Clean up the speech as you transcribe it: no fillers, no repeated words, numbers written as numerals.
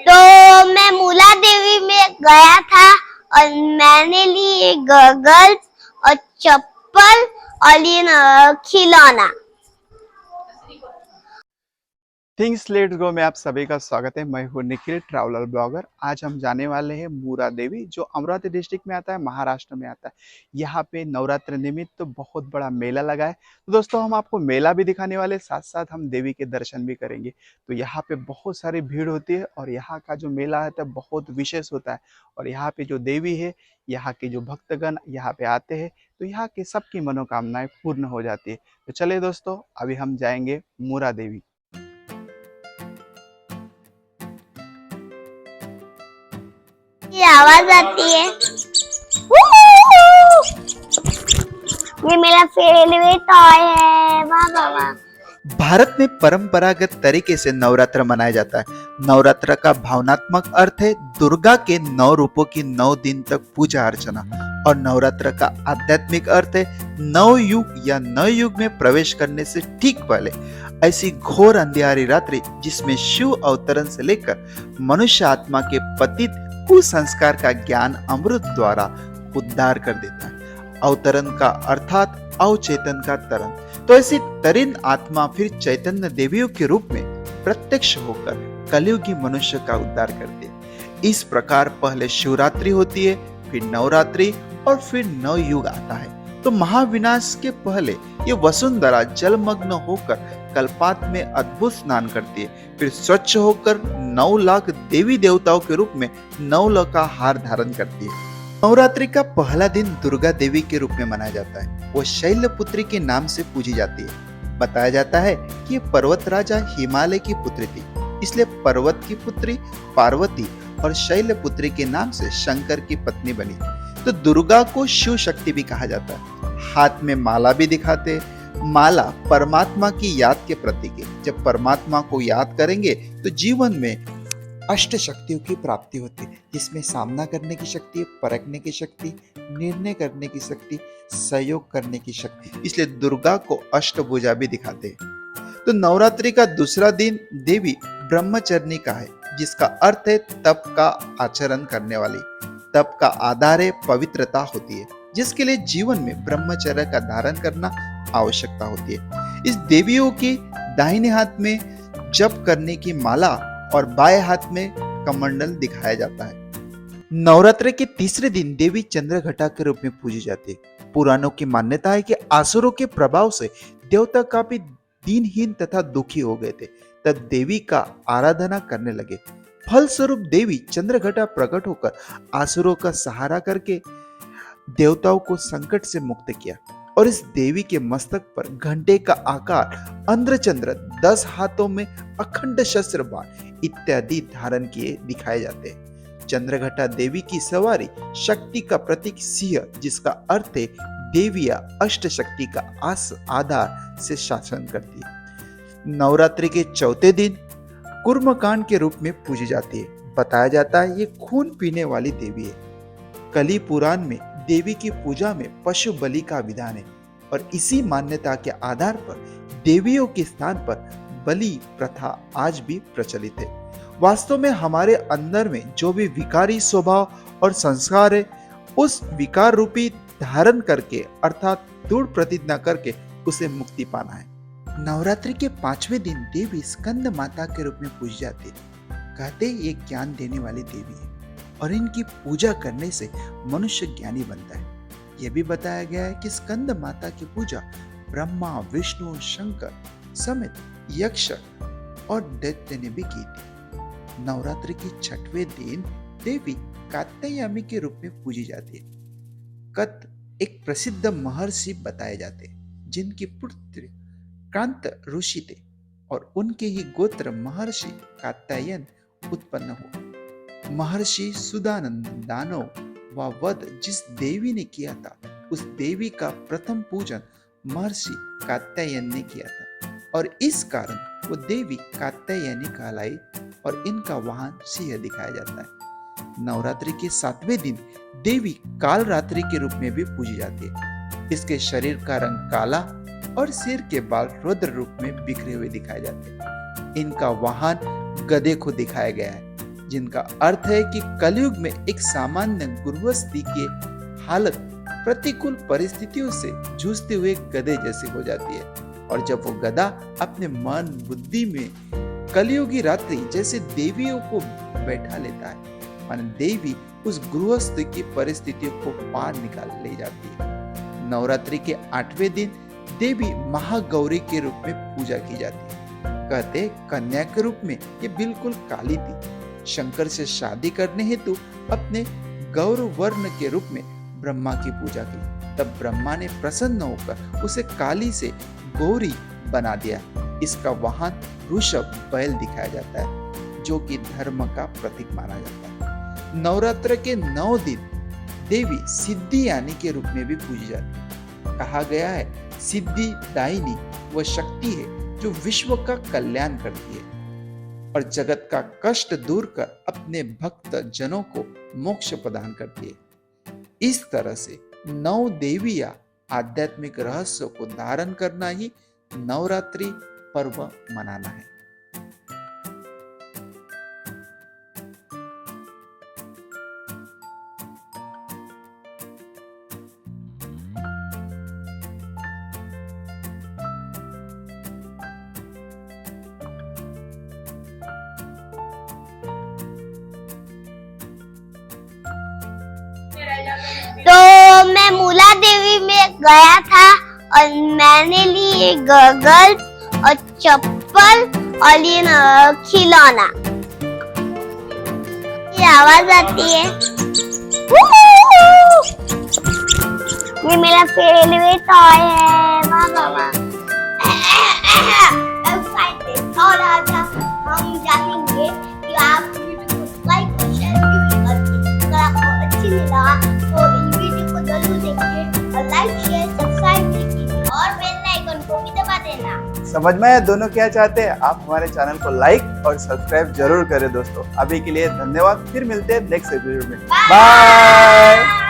तो मैं मूला देवी में गया था और मैंने ली ये गॉगल्स और चप्पल और ये खिलौना। थिंग्स लेट्स गो में आप सभी का स्वागत है। मैं हूँ निखिल, ट्रैवलर ब्लॉगर। आज हम जाने वाले हैं मूरा देवी, जो अमरावती डिस्ट्रिक्ट में आता है, महाराष्ट्र में आता है। यहाँ पे नवरात्र निमित्त तो बहुत बड़ा मेला लगा है। तो दोस्तों, हम आपको मेला भी दिखाने वाले, साथ साथ हम देवी के दर्शन भी करेंगे। तो यहाँ पे बहुत सारी भीड़ होती है और यहाँ का जो मेला है तो बहुत विशेष होता है। और यहाँ पे जो देवी है, यहाँ के जो भक्तगण यहाँ पे आते हैं, तो यहाँ के सबकी मनोकामनाएं पूर्ण हो जाती है। तो चलिए दोस्तों, अभी हम जाएंगे मूरा देवी। ये आवाज आती है, ये मेरा फेवरेट टॉय है। वाह वाह वाह। भारत में परंपरागत तरीके से नवरात्र मनाया जाता है। नवरात्र का भावनात्मक अर्थ है दुर्गा के 9 रूपों की 9 दिन तक पूजा अर्चना, और नवरात्र का आध्यात्मिक अर्थ है नव युग या नव युग में प्रवेश करने से ठीक पहले ऐसी घोर अंधियारी रात्रि जिसमें शिव अवतरण से लेकर मनुष्य आत्मा के पतित कुसंस्कार का ज्ञान अमृत द्वारा उद्धार कर देता है। अवतरण का अर्थात अवचेतन का तरन। तो ऐसी तरीन आत्मा फिर चैतन्य देवियों के रूप में प्रत्यक्ष होकर कलयुगी मनुष्य का उद्धार करते हैं। इस प्रकार पहले शिवरात्रि होती है, फिर नवरात्रि और फिर नवयुग आता है। तो महाविनाश के पहले ये वसुंधरा जलमग्न होकर कल्पात में अद्भुत स्नान करती है, फिर स्वच्छ होकर 9 लाख देवी देवताओं के रूप में 9 लाख का हार धारण करती है। नवरात्रि का पहला दिन दुर्गा देवी के रूप में मनाया जाता है। वो शैलपुत्री के नाम से पूजी जाती है। बताया जाता है कि ये पर्वत राजा हिमालय की पुत्री थी, इसलिए पर्वत की पुत्री पार्वती और शैलपुत्री के नाम से शंकर की पत्नी बनी। तो दुर्गा को शिव शक्ति भी कहा जाता है। हाथ में माला भी दिखाते। माला परमात्मा की याद के प्रतीक है। जब परमात्मा को याद करेंगे तो जीवन में अष्ट शक्तियों की प्राप्ति होती है, जिसमें सामना करने की शक्ति, परखने की शक्ति, निर्णय करने की शक्ति, सहयोग करने की शक्ति। इसलिए दुर्गा को अष्टभुजा भी दिखाते हैं। तो नवरात्रि का दूसरा दिन देवी ब्रह्मचर्यनी का है, जिसका अर्थ है तप का आचरण करने वाली। तप का आधार है पवित्रता होती है, जिसके लिए जीवन में ब्रह्मचर्य का धारण करना आवश्यकता होती है। इस देवियों के दाहिने हाथ में जप करने की माला और बाएं हाथ में कमंडल दिखाया जाता है। नवरात्र के तीसरे दिन देवी चंद्रघटा के रूप में पूजी जाती है। पुराणों की मान्यता है कि असुरों के प्रभाव से देवता काफी दीनहीन तथा दुखी हो गए थे, तब देवी का आराधना करने लगे। फलस्वरूप देवी चंद्रघटा प्रकट होकर असुरों का सहारा करके देवताओं को संकट से मुक्त किया। और इस देवी के मस्तक पर घंटे का आकार, अंध्रचंद्र, 10 हाथों में अखंड शस्त्र बाण इत्यादि धारण किए दिखाए जाते हैं। चंद्रघटा देवी की सवारी शक्ति का प्रतीक सिंह, जिसका अर्थ है देवी या अष्ट शक्ति का आधार से शासन करती है। नवरात्रि के चौथे दिन कुर्मकांड के रूप में पूजी जाती है। बताया जाता है ये खून पीने वाली देवी है। कली पुराण में देवी की पूजा में पशु बलि का विधान है, और इसी मान्यता के आधार पर देवियों के स्थान पर बलि प्रथा आज भी प्रचलित है। वास्तव में हमारे अंदर में जो भी विकारी स्वभाव और संस्कार है, उस विकार रूपी धारण करके अर्थात दृढ़ प्रतिज्ञा करके उसे मुक्ति पाना है। नवरात्रि के 5वें दिन देवी स्कंद माता के रूप में पूजी जाती है। कहते ये ज्ञान देने वाली देवी है, और इनकी पूजा करने से मनुष्य ज्ञानी बनता है। यह भी बताया गया है कि स्कंद माता की पूजा ब्रह्मा, विष्णु, शंकर समेत यक्ष और दैत्य ने भी की थी। नवरात्रि के 6वें दिन देवी कात्यायनी के रूप में पूजी जाती है। कत एक प्रसिद्ध महर्षि बताए जाते हैं, जिनकी पुत्र क्रांत ऋषि थे, और उनके ही गोत्र महर्षि कात्यायन उत्पन्न हुआ। महर्षि सुदानंद दानव व वध जिस देवी ने किया था, उस देवी का प्रथम पूजन महर्षि कात्यायन ने किया था, और इस कारण वो देवी कात्यायनी कहलाई, और इनका वाहन सिंह दिखाया जाता है। नवरात्रि के 7वें दिन देवी कालरात्रि के रूप में भी पूजी जाती है। इसके शरीर का रंग काला और सिर के बाल रुद्र रूप में बिखरे हुए दिखाए जाते हैं। इनका वाहन गधे को दिखाया गया है, जिनका अर्थ है कि कलयुग में एक सामान्य गृहस्थी की हालत प्रतिकूल परिस्थितियों से जूझते हुए गधे जैसी हो जाती है, और जब वो गधा अपने मन बुद्धि में कलयुगी रात्रि जैसे देवियों को बैठा लेता है, माने देवी उस गृहस्थ की परिस्थितियों को पार निकाल ले जाती है। नवरात्रि के 8वें दिन देवी महागौरी के रूप में पूजा की जाती है। कहते कन्या के रूप में ये बिल्कुल काली थी। शंकर से शादी करने हेतु अपने गौर वर्ण के रूप में ब्रह्मा की पूजा की। तब ब्रह्मा ने प्रसन्न होकर उसे काली से गौरी बना दिया। इसका वाहन ऋषभ बैल दिखाया जाता है, जो कि धर्म का प्रतीक माना जाता है। नवरात्र के 9 दिन देवी सिद्धि यानी के रूप में भी पूजी जाती है। कहा गया है सिद्धि दायिनी वह शक्ति है जो विश्व का कल्याण करती है और जगत का कष्ट दूर कर अपने भक्त जनों को मोक्ष प्रदान करती है। इस तरह से 9 देवियां आध्यात्मिक रहस्यों को धारण करना ही नवरात्रि पर्व मनाना है। तो मैं मूला देवी में गया था और मैंने लिए गॉगल्स और चप्पल और ये खिलौना। ये आवाज आती है, ये मेरा फेवरेट टॉय है। वाह वाह वाह। और आज हम जानेंगे कि आप वीडियो को लाइक और शेयर क्यों करते। अगर आपको अच्छी लगा तो इन वीडियो को जरूर देखिए और लाइक शेयर सब्सक्राइब कीजिए और बेल आइकन को भी दबा देना। समझ में आया दोनों क्या चाहते हैं? आप हमारे चैनल को लाइक और सब्सक्राइब जरूर करें दोस्तों। अभी के लिए धन्यवाद, फिर मिलते हैं नेक्स्ट वीडियो में। बाय।